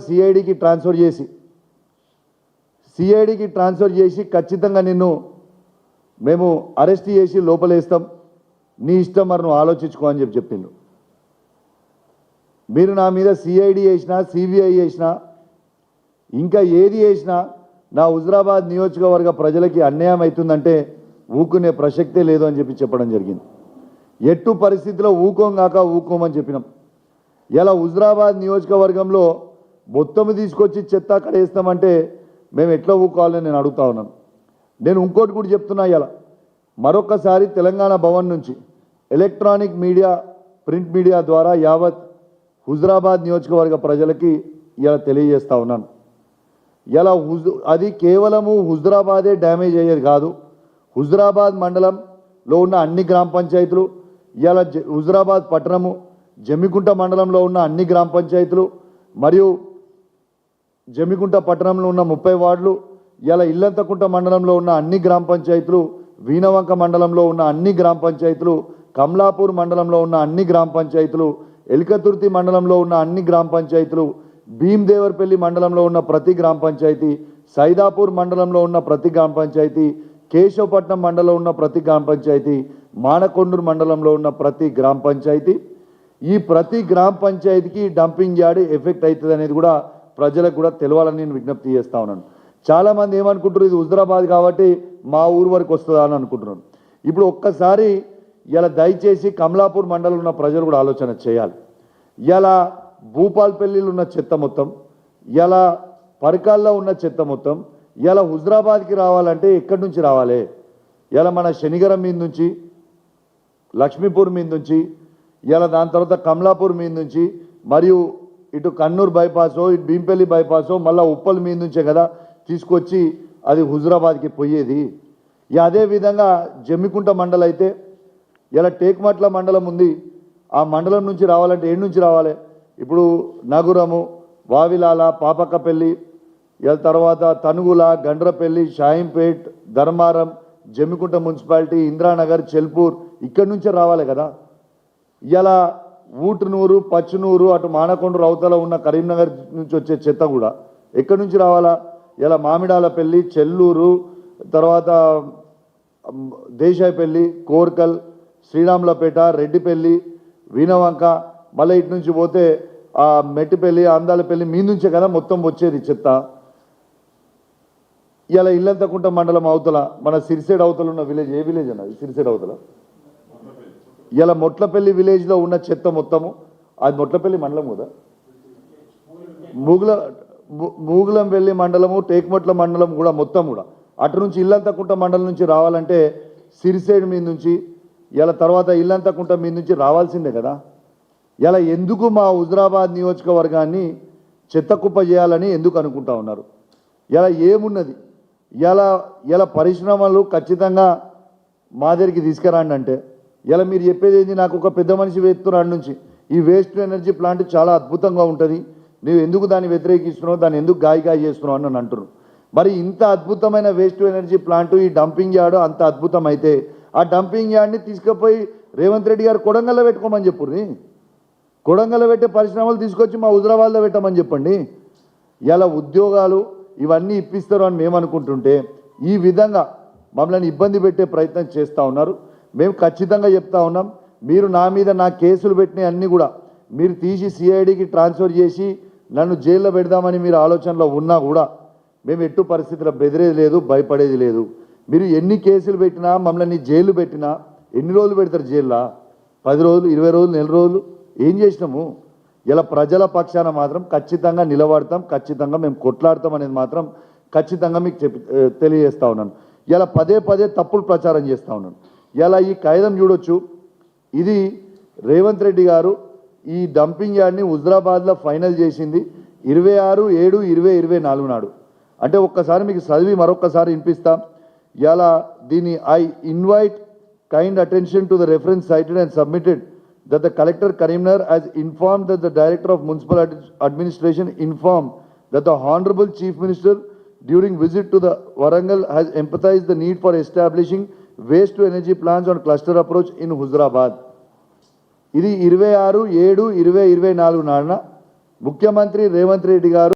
సిఐడికి transfer చేసి ఖచ్చితంగా నిన్ను మేము అరెస్ట్ చేసి లోపలేస్తాం, నీ ఇష్టం మరి నువ్వు ఆలోచించుకో అని చెప్పిండు. మీరు నా మీద సిఐడి చేసినా సిబిఐ చేసినా ఇంకా ఏది చేసినా నా హుజరాబాద్ నియోజకవర్గ ప్రజలకి అన్యాయం అవుతుందంటే ఊకునే ప్రసక్తే లేదు అని చెప్పడం జరిగింది. ఎట్టు పరిస్థితిలో ఊకోంగాక ఊకోమని చెప్పినాం. ఇలా హుజరాబాద్ నియోజకవర్గంలో మొత్తం తీసుకొచ్చి చెత్త అక్కడ వేస్తామంటే మేము ఎట్లా ఊకోవాలని నేను అడుగుతా ఉన్నాను. నేను ఇంకోటి కూడా చెప్తున్నా, ఇలా మరొకసారి తెలంగాణ భవన్ నుంచి ఎలక్ట్రానిక్ మీడియా ప్రింట్ మీడియా ద్వారా యావత్ హుజరాబాద్ నియోజకవర్గ ప్రజలకి ఇలా తెలియజేస్తా ఉన్నాను. ఇలా అది కేవలము హుజరాబాదే డ్యామేజ్ అయ్యేది కాదు, హుజరాబాద్ మండలంలో ఉన్న అన్ని గ్రామ పంచాయతీలు, ఇలా హుజరాబాద్ పట్టణము జమ్మికుంట మండలంలో ఉన్న అన్ని గ్రామ పంచాయతీలు మరియు జమ్మికుంట పట్టణంలో ఉన్న 30 వార్డులు, ఇలా ఇల్లంతకుంట మండలంలో ఉన్న అన్ని గ్రామ పంచాయతీలు, వీణవంక మండలంలో ఉన్న అన్ని గ్రామ పంచాయతీలు, కమలాపూర్ మండలంలో ఉన్న అన్ని గ్రామ పంచాయతీలు, ఎల్కతుర్తి మండలంలో ఉన్న అన్ని గ్రామ పంచాయతీలు, భీమ్దేవర్పల్లి మండలంలో ఉన్న ప్రతి గ్రామ పంచాయతీ, సైదాపూర్ మండలంలో ఉన్న ప్రతి గ్రామ పంచాయతీ, కేశవపట్నం మండలంలో ఉన్న ప్రతి గ్రామ పంచాయతీ, మానకొండూరు మండలంలో ఉన్న ప్రతి గ్రామ పంచాయతీ, ఈ ప్రతి గ్రామ పంచాయతీకి డంపింగ్ యార్డ్ ఎఫెక్ట్ అవుతుంది అనేది కూడా ప్రజలకు కూడా తెలవాలని నేను విజ్ఞప్తి చేస్తా ఉన్నాను. చాలామంది ఏమనుకుంటారు, ఇది హుజరాబాద్ కాబట్టి మా ఊరు వరకు వస్తుందా అని అనుకుంటున్నాను. ఇప్పుడు ఒక్కసారి ఇలా దయచేసి కమలాపూర్ మండలంలో ఉన్న ప్రజలు కూడా ఆలోచన చేయాలి. ఇలా భూపాల్పల్లిలో ఉన్న చెత్త మొత్తం, ఇలా పరకాల్లో ఉన్న చెత్త మొత్తం ఇలా హుజరాబాద్కి రావాలంటే ఎక్కడి నుంచి రావాలి? ఇలా మన శనిగరం మీద నుంచి, లక్ష్మీపూర్ మీద నుంచి, ఇలా దాని తర్వాత కమలాపూర్ మీద నుంచి, మరియు ఇటు కన్నూరు బైపాసో ఇటు భీంపల్లి బైపాసో మళ్ళీ ఉప్పల్ మీద నుంచే కదా తీసుకొచ్చి అది హుజరాబాద్కి పోయేది. అదేవిధంగా జమ్మికుంట మండలం అయితే ఇలా టేక్మట్ల మండలం ఉంది, ఆ మండలం నుంచి రావాలంటే ఏడు నుంచి రావాలి? ఇప్పుడు నగురము, వావిలాల, పాపక్కపల్లి, ఇలా తర్వాత తనుగుల, గండ్రపల్లి, షాయింపేట్, ధర్మారం, జమ్మికుంట మున్సిపాలిటీ, ఇంద్రానగర్, చెల్పూర్ ఇక్కడి నుంచే రావాలి కదా. ఇలా ఊటునూరు, పచ్చునూరు, అటు మానకొండూరు అవతల ఉన్న కరీంనగర్ నుంచి వచ్చే చెత్త కూడా ఎక్కడి నుంచి రావాలా? ఇలా మామిడాలపల్లి, చెల్లూరు, తర్వాత దేశాయపల్లి, కోర్కల్, శ్రీరాములపేట, రెడ్డిపల్లి, వీణవంక, మళ్ళీ ఇటు నుంచి పోతే ఆ మెట్టిపల్లి, అందాలపల్లి మీ నుంచే కదా మొత్తం వచ్చేది చెత్త. ఇలా ఇల్లంతకుంట మండలం అవతల మన సిరిసేడ్ అవతల ఉన్న విలేజ్, ఏ విలేజ్ అన్నది సిరిసేడ్ అవతల, ఇలా మొట్లపల్లి విలేజ్లో ఉన్న చెత్త మొత్తము, అది మొట్లపల్లి మండలం కదా, మూగులంపల్లి మండలము, టేక్మట్ల మండలం కూడా మొత్తం కూడా అటు నుంచి ఇల్లంతకుంట మండలం నుంచి రావాలంటే సిరిసేడ్ మీద నుంచి, ఇలా తర్వాత ఇల్లంతకుంట మీద నుంచి రావాల్సిందే కదా. ఇలా ఎందుకు మా హుజరాబాద్ నియోజకవర్గాన్ని చెత్త కుప్ప చేయాలని ఎందుకు అనుకుంటా ఉన్నారు? ఇలా ఏమున్నది? ఇలా పరిశ్రమలు ఖచ్చితంగా మా దగ్గరికి తీసుకురండి అంటే ఇలా మీరు చెప్పేది ఏంటి? నాకు ఒక పెద్ద మనిషి వేస్తున్నాడు నుంచి ఈ వేస్ట్ ఎనర్జీ ప్లాంట్ చాలా అద్భుతంగా ఉంటుంది, నువ్వు ఎందుకు దాన్ని వ్యతిరేకిస్తున్నావు, దాన్ని ఎందుకు గాయ చేస్తున్నావు అని అంటున్నావు. మరి ఇంత అద్భుతమైన వేస్ట్ ఎనర్జీ ప్లాంట్, ఈ డంపింగ్ యార్డు అంత అద్భుతం అయితే ఆ డంపింగ్ యార్డ్ని తీసుకుపోయి రేవంత్ రెడ్డి గారు కొడంగల్లో పెట్టుకోమని చెప్పుర్రి. కొడంగల్లో పెట్టే పరిశ్రమలు తీసుకొచ్చి మా హుజరాబాద్లో పెట్టమని చెప్పండి. ఇలా ఉద్యోగాలు ఇవన్నీ ఇప్పిస్తారు అని మేము అనుకుంటుంటే ఈ విధంగా మమ్మల్ని ఇబ్బంది పెట్టే ప్రయత్నం చేస్తూ ఉన్నారు. మేము ఖచ్చితంగా చెప్తా ఉన్నాం, మీరు నా మీద నా కేసులు పెట్టిన అన్నీ కూడా మీరు తీసి సిఐడికి ట్రాన్స్ఫర్ చేసి నన్ను జైల్లో పెడదామని మీరు ఆలోచనలో ఉన్నా కూడా మేము ఎట్టు పరిస్థితుల్లో బెదిరేది లేదు, భయపడేది లేదు. మీరు ఎన్ని కేసులు పెట్టినా, మమ్మల్ని జైలు పెట్టినా ఎన్ని రోజులు పెడతారు జైల్లో? 10 రోజులు, 20 రోజులు, నెల రోజులు ఏం చేసినాము? ఇలా ప్రజల పక్షాన మాత్రం ఖచ్చితంగా నిలబడతాం, ఖచ్చితంగా మేము కొట్లాడతాం అనేది మాత్రం ఖచ్చితంగా మీకు తెలియజేస్తా ఉన్నాను. ఇలా పదే తప్పులు ప్రచారం చేస్తూ ఉన్నాను. ఇలా ఈ కాగితం చూడొచ్చు, ఇది రేవంత్ రెడ్డి గారు ఈ డంపింగ్ యార్డ్ని హుజరాబాద్లో ఫైనల్ చేసింది 26/7/2024 నాడు. అంటే ఒక్కసారి మీకు చదివి మరొక్కసారి వినిపిస్తాం. ఇలా దీని I invite kind attention to the reference sighted and submitted that the collector Karimnagar has informed that the director of municipal administration informed that the honorable chief minister during visit to the Warangal has emphasized the need for establishing waste to energy plants on cluster approach in Huzurabad. ఇది 26/7/2024 నాడున ముఖ్యమంత్రి రేవంత్ రెడ్డి గారు